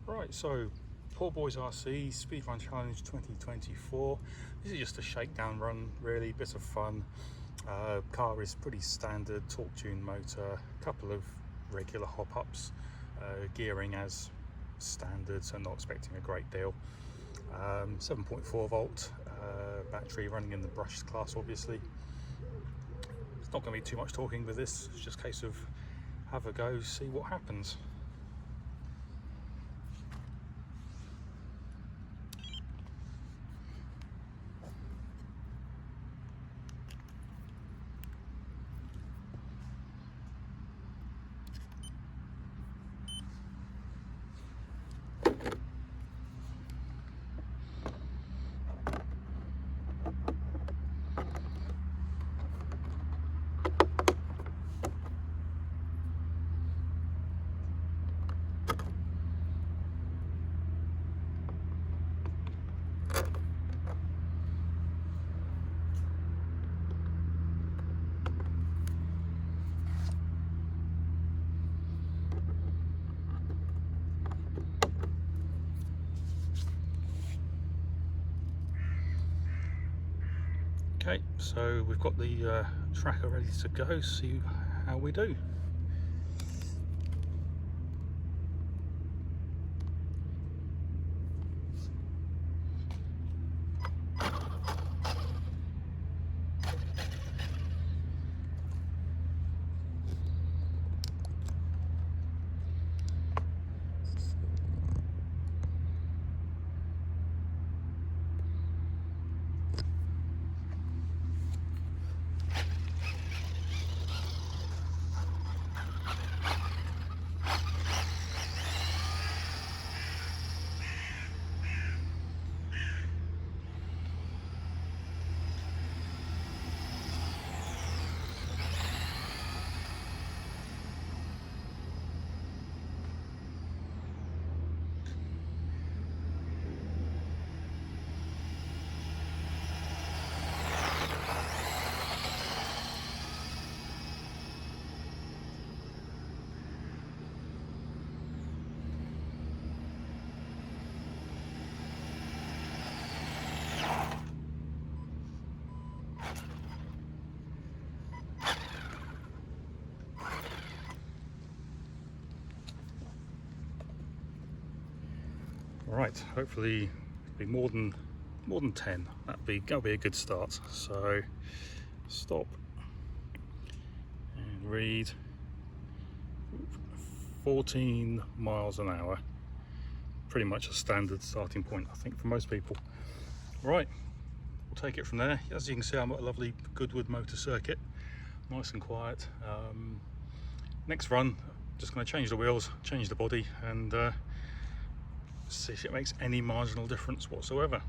Right, so Poor Boys RC Speedrun Challenge 2024. This is just a shakedown run, really, bit of fun. Car is pretty standard, torque tuned motor, a couple of regular hop-ups, gearing as standard, so not expecting a great deal. 7.4 volt battery, running in the brushed class, obviously. It's not going to be too much talking with this, it's just a case of have a go, see what happens. Okay, so we've got the tracker ready to go, see how we do. Right, hopefully it'll be more than 10. That'll be a good start. So stop and read 14 miles an hour. Pretty much a standard starting point, I think, for most people. Right, we'll take it from there. As you can see, I'm at a lovely Goodwood motor circuit, nice and quiet. Next run, just going to change the wheels, change the body, and see if it makes any marginal difference whatsoever.